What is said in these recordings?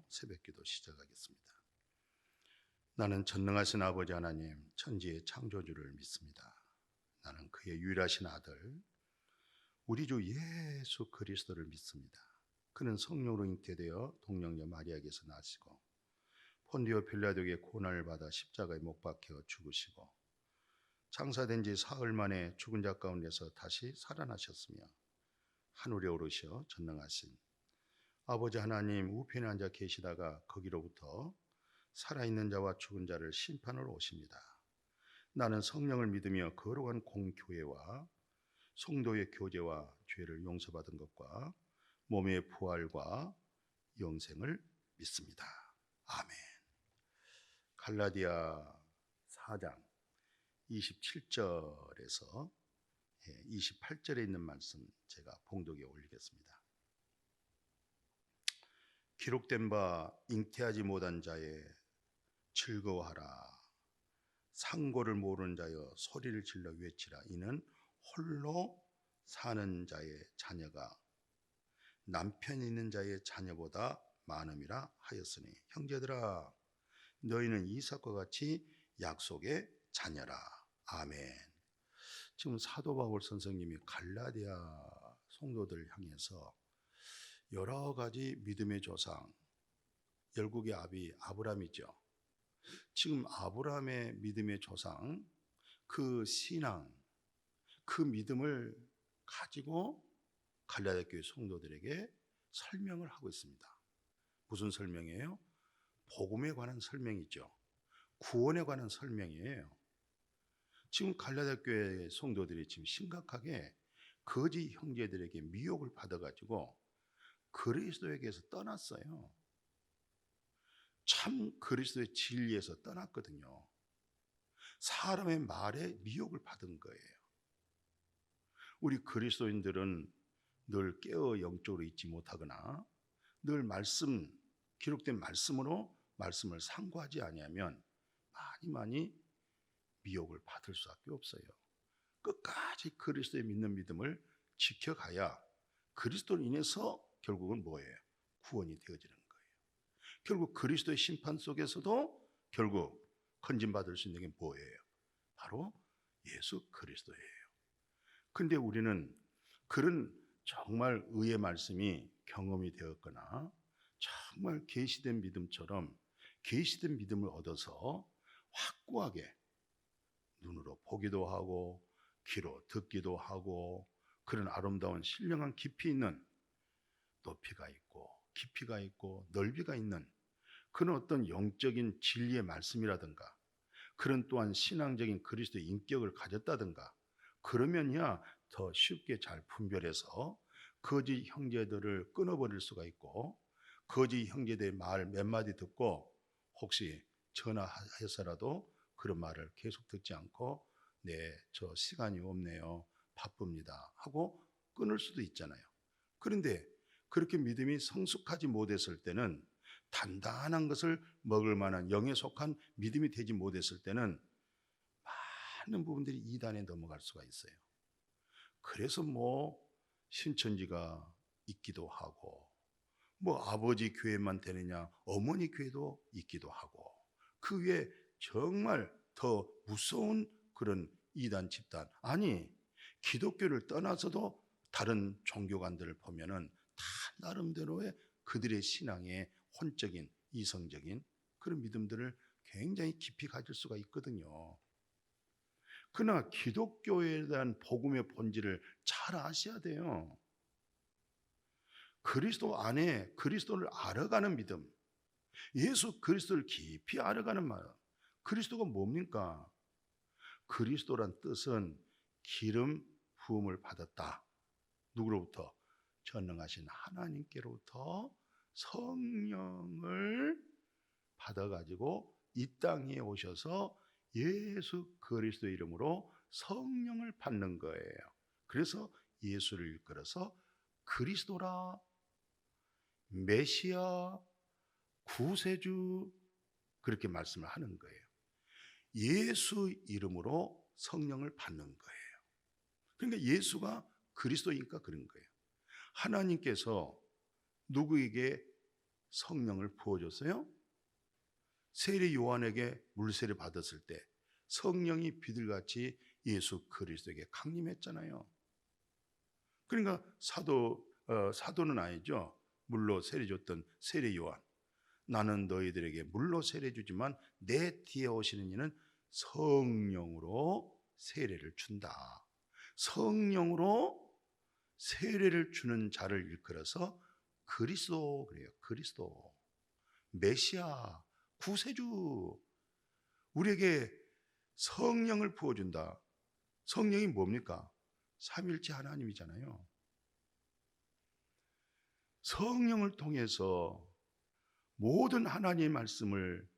새벽기도 시작하겠습니다. 나는 전능하신 아버지 하나님, 천지의 창조주를 믿습니다. 나는 그의 유일하신 아들, 우리 주 예수 그리스도를 믿습니다. 그는 성령으로 잉태되어 동정녀 마리아에게서 나시고 폰디오 빌라도에게 고난을 받아 십자가에 못 박혀 죽으시고 장사된 지 사흘 만에 죽은 자 가운데서 다시 살아나셨으며 하늘에 오르셔 전능하신 아버지 하나님 우편에 앉아 계시다가 거기로부터 살아있는 자와 죽은 자를 심판하러 오십니다. 나는 성령을 믿으며 거룩한 공교회와 성도의 교제와 죄를 용서받은 것과 몸의 부활과 영생을 믿습니다. 아멘. 갈라디아 4장 27절에서 28절에 있는 말씀 제가 봉독에 올리겠습니다. 기록된 바 잉태하지 못한 자의 즐거워하라. 상고를 모르는 자여 소리를 질러 외치라. 이는 홀로 사는 자의 자녀가 남편 있는 자의 자녀보다 많음이라 하였으니 형제들아 너희는 이삭과 같이 약속의 자녀라. 아멘. 지금 사도 바울 선생님이 갈라디아 성도들 향해서 여러 가지 믿음의 조상, 열국의 아비 아브라함이죠. 지금 아브라함의 믿음의 조상, 그 신앙, 그 믿음을 가지고 갈라디아 교회 성도들에게 설명을 하고 있습니다. 무슨 설명이에요? 복음에 관한 설명이죠. 구원에 관한 설명이에요. 지금 갈라디아 교회 성도들이 지금 심각하게 거짓 형제들에게 미혹을 받아가지고 그리스도에게서 떠났어요. 참 그리스도의 진리에서 떠났거든요. 사람의 말에 미혹을 받은 거예요. 우리 그리스도인들은 늘 깨어 영적으로 있지 못하거나 늘 기록된 말씀으로 말씀을 상고하지 아니하면 많이 미혹을 받을 수밖에 없어요. 끝까지 그리스도의 믿는 믿음을 지켜가야 그리스도로 인해서 결국은 뭐예요? 구원이 되어지는 거예요. 결국 그리스도의 심판 속에서도 결국 건진받을 수 있는 게 뭐예요? 바로 예수 그리스도예요. 근데 우리는 그런 정말 의의 말씀이 경험이 되었거나 정말 계시된 믿음처럼 계시된 믿음을 얻어서 확고하게 눈으로 보기도 하고 귀로 듣기도 하고 그런 아름다운 신령한 깊이 있는 높이가 있고 깊이가 있고 넓이가 있는 그런 어떤 영적인 진리의 말씀이라든가 그런 또한 신앙적인 그리스도의 인격을 가졌다든가 그러면야 더 쉽게 잘 분별해서 거짓 형제들을 끊어버릴 수가 있고 거짓 형제들의 말 몇 마디 듣고 혹시 전화해서라도 그런 말을 계속 듣지 않고 네, 저 시간이 없네요. 바쁩니다. 하고 끊을 수도 있잖아요. 그런데 그렇게 믿음이 성숙하지 못했을 때는 단단한 것을 먹을 만한 영에 속한 믿음이 되지 못했을 때는 많은 부분들이 이단에 넘어갈 수가 있어요. 그래서 신천지가 있기도 하고 아버지 교회만 되느냐 어머니 교회도 있기도 하고 그 위에 정말 더 무서운 그런 이단 집단 아니 기독교를 떠나서도 다른 종교관들을 보면은 다 나름대로의 그들의 신앙의 혼적인 이성적인 그런 믿음들을 굉장히 깊이 가질 수가 있거든요. 그러나 기독교에 대한 복음의 본질을 잘 아셔야 돼요. 그리스도 안에 그리스도를 알아가는 믿음, 예수 그리스도를 깊이 알아가는 말. 그리스도가 뭡니까? 그리스도란 뜻은 기름 부음을 받았다. 누구로부터? 전능하신 하나님께로부터 성령을 받아가지고 이 땅에 오셔서 예수 그리스도 이름으로 성령을 받는 거예요. 그래서 예수를 일컬어서 그리스도라, 메시아, 구세주 그렇게 말씀을 하는 거예요. 예수 이름으로 성령을 받는 거예요. 그러니까 예수가 그리스도니까 그런 거예요. 하나님께서 누구에게 성령을 부어줬어요? 세례 요한에게 물세례 받았을 때 성령이 비둘같이 예수 그리스도에게 강림했잖아요. 그러니까 사도는 아니죠. 물로 세례 줬던 세례 요한. 나는 너희들에게 물로 세례 주지만 내 뒤에 오시는 이는 성령으로 세례를 준다. 성령으로 세례를 주는 자를 일컬어서 그리스도 그래요. 그리스도. 메시아, 구세주. 우리에게 성령을 부어준다. 성령이 뭡니까? 삼일체 하나님이잖아요. 성령을 통해서 모든 하나님의 말씀을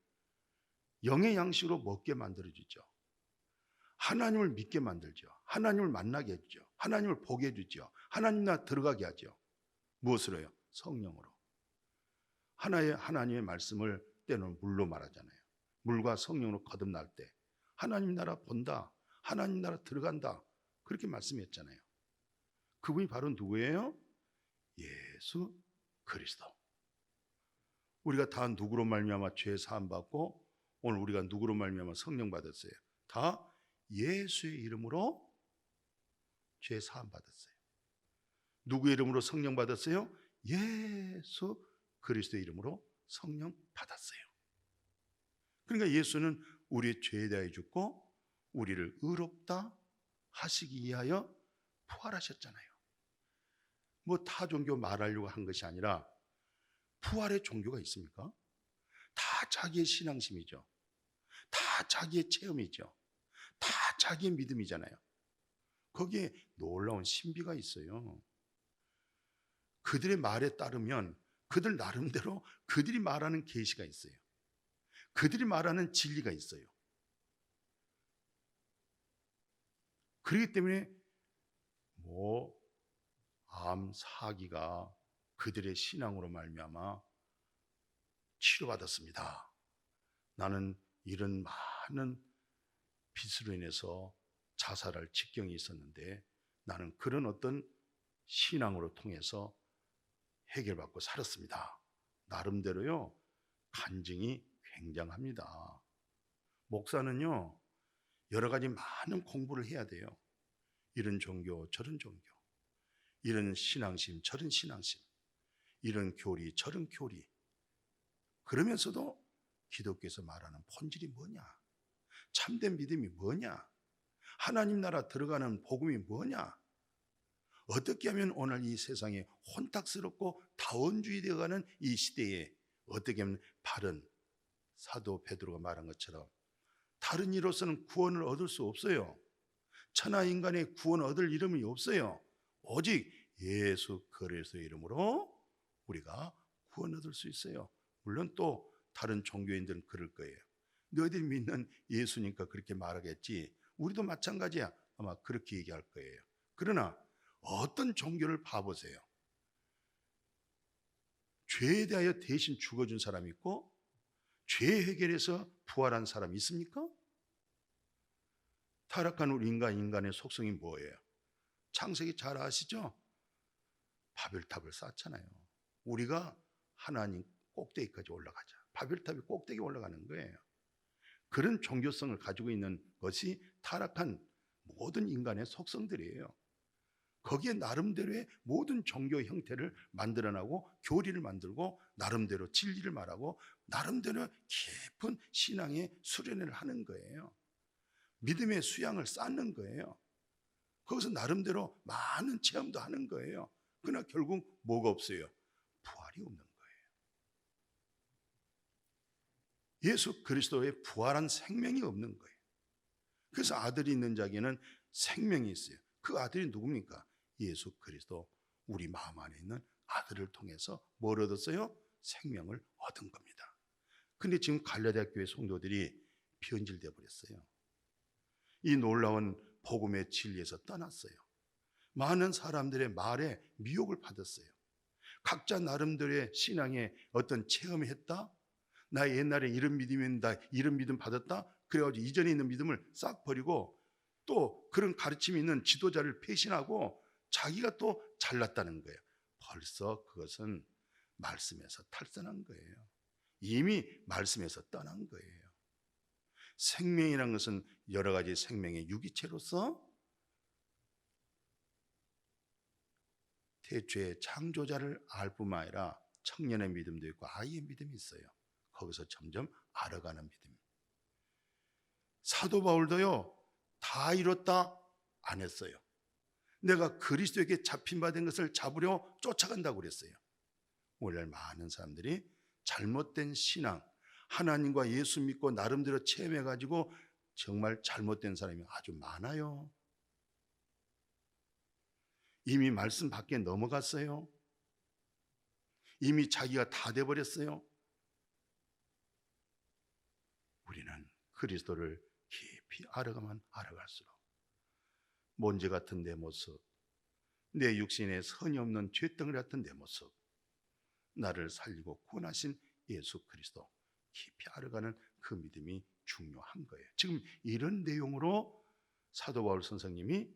영의 양식으로 먹게 만들어주죠. 하나님을 믿게 만들죠. 하나님을 만나게 해주죠. 하나님을 보게 해주죠. 하나님 나라 들어가게 하죠. 무엇으로요? 성령으로. 하나님의 말씀을 때로는 물로 말하잖아요. 물과 성령으로 거듭날 때 하나님 나라 본다. 하나님 나라 들어간다. 그렇게 말씀했잖아요. 그분이 바로 누구예요? 예수 그리스도. 우리가 다 누구로 말미암아 죄 사함 받고 오늘 우리가 누구로 말미암아 성령 받았어요? 다 예수의 이름으로 죄 사함 받았어요. 누구의 이름으로 성령 받았어요? 예수 그리스도의 이름으로 성령 받았어요. 그러니까 예수는 우리의 죄에 대하여 죽고 우리를 의롭다 하시기 위하여 부활하셨잖아요. 뭐 타 종교 말하려고 한 것이 아니라 부활의 종교가 있습니까? 다 자기의 신앙심이죠. 다 자기의 체험이죠. 다 자기의 믿음이잖아요. 거기에 놀라운 신비가 있어요. 그들의 말에 따르면 그들 나름대로 그들이 말하는 계시가 있어요. 그들이 말하는 진리가 있어요. 그렇기 때문에 암 사기가 그들의 신앙으로 말미암아 치료받았습니다. 나는 이런 많은 빚으로 인해서 자살할 직경이 있었는데 나는 그런 어떤 신앙으로 통해서 해결받고 살았습니다. 나름대로요 간증이 굉장합니다. 목사는요 여러 가지 많은 공부를 해야 돼요. 이런 종교 저런 종교, 이런 신앙심 저런 신앙심, 이런 교리 저런 교리. 그러면서도 기독교에서 말하는 본질이 뭐냐, 참된 믿음이 뭐냐, 하나님 나라 들어가는 복음이 뭐냐, 어떻게 하면 오늘 이 세상에 혼탁스럽고 다원주의 되어가는 이 시대에 어떻게 하면 바른 사도 베드로가 말한 것처럼 다른 이로서는 구원을 얻을 수 없어요. 천하 인간의 구원 얻을 이름이 없어요. 오직 예수 그리스도의 이름으로 우리가 구원 얻을 수 있어요. 물론 또 다른 종교인들은 그럴 거예요. 너희들이 믿는 예수니까 그렇게 말하겠지. 우리도 마찬가지야. 아마 그렇게 얘기할 거예요. 그러나 어떤 종교를 봐보세요. 죄에 대하여 대신 죽어준 사람이 있고 죄 해결해서 부활한 사람이 있습니까? 타락한 우리 인간의 속성이 뭐예요? 창세기 잘 아시죠? 바벨탑을 쌓잖아요. 우리가 하나님 꼭대기까지 올라가자. 바벨탑이 꼭대기 올라가는 거예요. 그런 종교성을 가지고 있는 것이 타락한 모든 인간의 속성들이에요. 거기에 나름대로의 모든 종교 형태를 만들어내고 교리를 만들고 나름대로 진리를 말하고 나름대로 깊은 신앙의 수련을 하는 거예요. 믿음의 수양을 쌓는 거예요. 거기서 나름대로 많은 체험도 하는 거예요. 그러나 결국 뭐가 없어요? 부활이 없는 거예요. 예수 그리스도의 부활한 생명이 없는 거예요. 그래서 아들이 있는 자에게는 생명이 있어요. 그 아들이 누굽니까? 예수 그리스도, 우리 마음 안에 있는 아들을 통해서 뭘 얻었어요? 생명을 얻은 겁니다. 근데 지금 갈라디아 교회 성도들이 변질되어 버렸어요. 이 놀라운 복음의 진리에서 떠났어요. 많은 사람들의 말에 미혹을 받았어요. 각자 나름대로의 신앙에 어떤 체험을 했다. 나 옛날에 이런 믿음이었다, 이런 믿음 받았다. 그래가지고 이전에 있는 믿음을 싹 버리고 또 그런 가르침이 있는 지도자를 배신하고 자기가 또 잘났다는 거예요. 벌써 그것은 말씀에서 탈선한 거예요. 이미 말씀에서 떠난 거예요. 생명이란 것은 여러 가지 생명의 유기체로서 태초의 창조자를 알 뿐만 아니라 청년의 믿음도 있고 아이의 믿음이 있어요. 거기서 점점 알아가는 믿음. 사도 바울도요, 다 이뤘다 안 했어요. 내가 그리스도에게 잡힌 바 된 것을 잡으려 쫓아간다고 그랬어요. 오늘날 많은 사람들이 잘못된 신앙, 하나님과 예수 믿고 나름대로 체험해가지고 정말 잘못된 사람이 아주 많아요. 이미 말씀 밖에 넘어갔어요. 이미 자기가 다 돼버렸어요. 우리는 그리스도를 깊이 알아가면 알아갈수록 먼지 같은 내 모습, 내 육신에 선이 없는 죄덩어리 같은 내 모습, 나를 살리고 구원하신 예수 그리스도 깊이 알아가는 그 믿음이 중요한 거예요. 지금 이런 내용으로 사도 바울 선생님이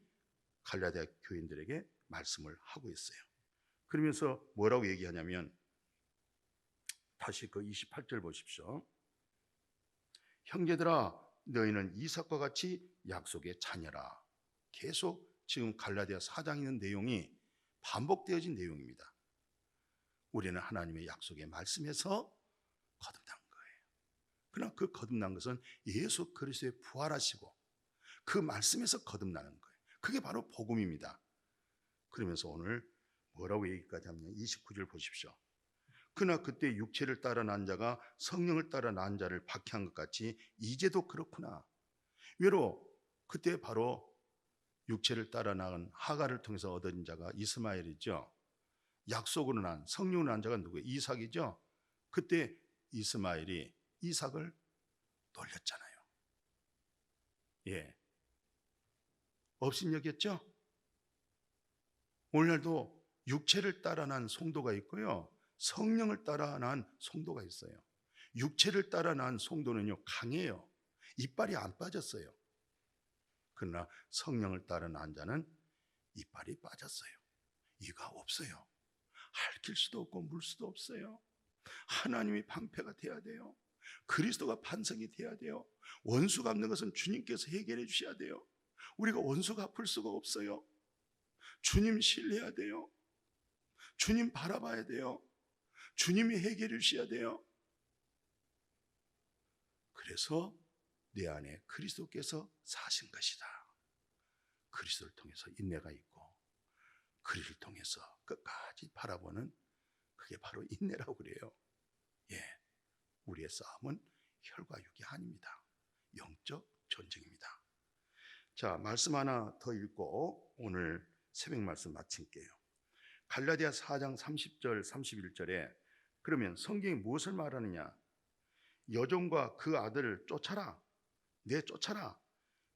갈라디아 교인들에게 말씀을 하고 있어요. 그러면서 뭐라고 얘기하냐면, 다시 그 28절 보십시오. 형제들아, 너희는 이삭과 같이 약속의 자녀라. 계속 지금 갈라디아 4장에 있는 내용이 반복되어진 내용입니다. 우리는 하나님의 약속의 말씀에서 거듭난 거예요. 그러나 그 거듭난 것은 예수 그리스도의 부활하시고 그 말씀에서 거듭나는 거예요. 그게 바로 복음입니다. 그러면서 오늘 뭐라고 얘기까지 하면 29절 보십시오. 그러나 그때 육체를 따라 난 자가 성령을 따라 난 자를 박해한 것 같이 이제도 그렇구나. 왜로 그때 바로 육체를 따라 나간 하갈을 통해서 얻은 자가 이스마엘이죠. 약속으로 난 성령으로 난 자가 누구예요? 이삭이죠. 그때 이스마엘이 이삭을 놀렸잖아요. 예, 업신여겼죠. 오늘날도 육체를 따라 난 성도가 있고요, 성령을 따라 난 성도가 있어요. 육체를 따라 난 성도는요, 강해요. 이빨이 안 빠졌어요. 그러나 성령을 따라 난 자는 이빨이 빠졌어요. 이가 없어요. 핥힐 수도 없고 물 수도 없어요. 하나님이 방패가 돼야 돼요. 그리스도가 반석이 돼야 돼요. 원수 갚는 것은 주님께서 해결해 주셔야 돼요. 우리가 원수 갚을 수가 없어요. 주님 신뢰해야 돼요. 주님 바라봐야 돼요. 주님이 해결해 주셔야 돼요. 그래서 내 안에 그리스도께서 사신 것이다. 그리스도를 통해서 인내가 있고 그리스도를 통해서 끝까지 바라보는, 그게 바로 인내라고 그래요. 예, 우리의 싸움은 혈과 육이 아닙니다. 영적 전쟁입니다. 자, 말씀 하나 더 읽고 오늘 새벽 말씀 마칠게요. 갈라디아 4장 30절 31절에 그러면 성경이 무엇을 말하느냐? 여종과 그 아들을 쫓아라. 내쫓아라.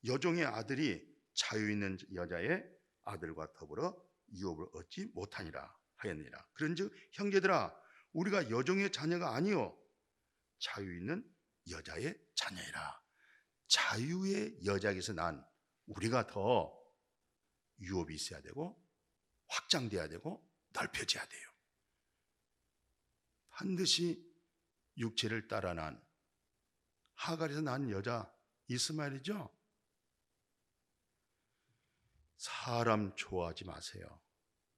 여종의 아들이 자유 있는 여자의 아들과 더불어 유업을 얻지 못하니라 하였느니라. 그런즉 형제들아, 우리가 여종의 자녀가 아니요 자유 있는 여자의 자녀이라. 자유의 여자에게서 난 우리가 더 유업이 있어야 되고 확장돼야 되고 넓혀져야 돼요. 반드시 육체를 따라 난 하갈에서 난 여자 이스마엘이죠. 사람 좋아하지 마세요.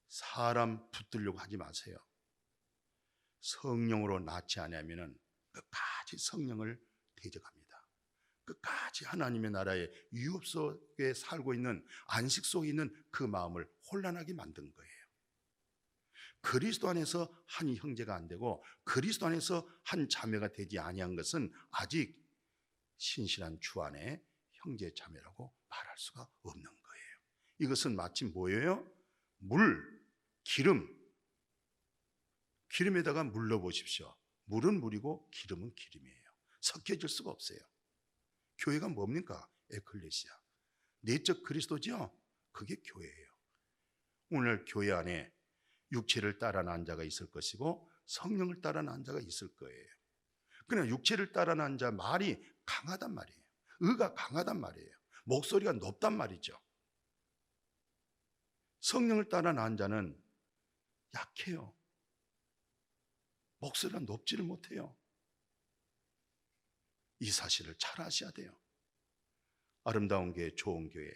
사람 붙들려고 하지 마세요. 성령으로 낳지 않으면 끝까지 성령을 대적합니다. 끝까지 하나님의 나라의 유업 속에 살고 있는, 안식 속에 있는 그 마음을 혼란하게 만든 거예요. 그리스도 안에서 한 형제가 안 되고 그리스도 안에서 한 자매가 되지 아니한 것은 아직 신실한 주 안에 형제 자매라고 말할 수가 없는 거예요. 이것은 마치 뭐예요? 물, 기름. 기름에다가 물 넣어보십시오. 물은 물이고 기름은 기름이에요. 섞여질 수가 없어요. 교회가 뭡니까? 에클레시아. 내적 그리스도죠? 그게 교회예요. 오늘 교회 안에 육체를 따라 난 자가 있을 것이고 성령을 따라 난 자가 있을 거예요. 그러나 육체를 따라 난 자 말이 강하단 말이에요. 의가 강하단 말이에요. 목소리가 높단 말이죠. 성령을 따라 난 자는 약해요. 목소리가 높지를 못해요. 이 사실을 잘 아셔야 돼요. 아름다운 교회, 좋은 교회,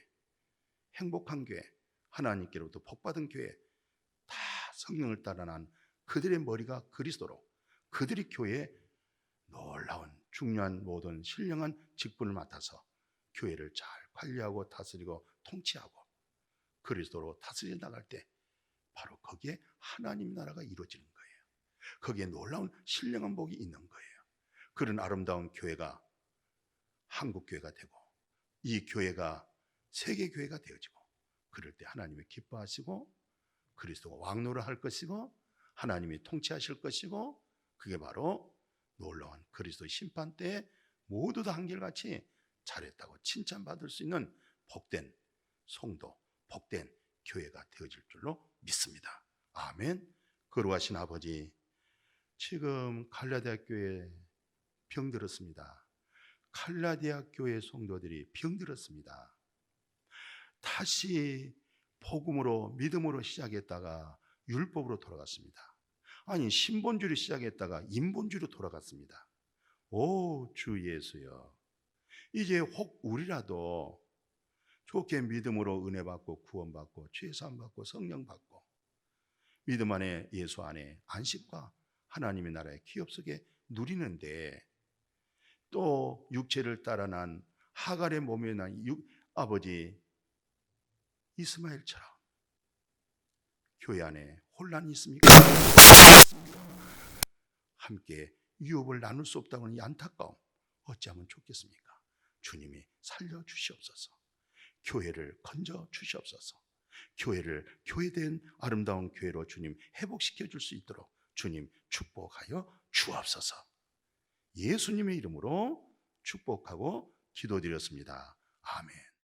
행복한 교회, 하나님께로부터 복받은 교회, 다 성령을 따라 난 그들의 머리가 그리스도로, 그들이 교회에 놀라운 중요한 모든 신령한 직분을 맡아서 교회를 잘 관리하고 다스리고 통치하고 그리스도로 다스려 나갈 때 바로 거기에 하나님 나라가 이루어지는 거예요. 거기에 놀라운 신령한 복이 있는 거예요. 그런 아름다운 교회가 한국 교회가 되고 이 교회가 세계 교회가 되어지고 그럴 때 하나님이 기뻐하시고 그리스도가 왕노를 할 것이고 하나님이 통치하실 것이고 그게 바로 놀라운 그리스도 심판 때에 모두 다 한결같이 잘했다고 칭찬받을 수 있는 복된 성도, 복된 교회가 되어질 줄로 믿습니다. 아멘. 거룩하신 아버지, 지금 갈라디아 교회에 병들었습니다. 갈라디아 교회 성도들이 병들었습니다. 다시 복음으로 믿음으로 시작했다가 율법으로 돌아갔습니다. 아니 신본주의로 시작했다가 인본주의로 돌아갔습니다. 오 주 예수여, 이제 혹 우리라도 좋게 믿음으로 은혜 받고 구원 받고 죄 사함 받고 성령 받고 믿음 안에 예수 안에 안식과 하나님의 나라의 기업 속에 누리는데 또 육체를 따라 난 하갈의 몸에 난 아버지 이스마엘처럼 교회 안에 혼란이 있습니까? 함께 유업을 나눌 수 없다고 하는 이 안타까움 어찌하면 좋겠습니까? 주님이 살려주시옵소서. 교회를 건져 주시옵소서. 교회를 교회된 아름다운 교회로 주님 회복시켜 줄 수 있도록 주님 축복하여 주옵소서. 예수님의 이름으로 축복하고 기도드렸습니다. 아멘.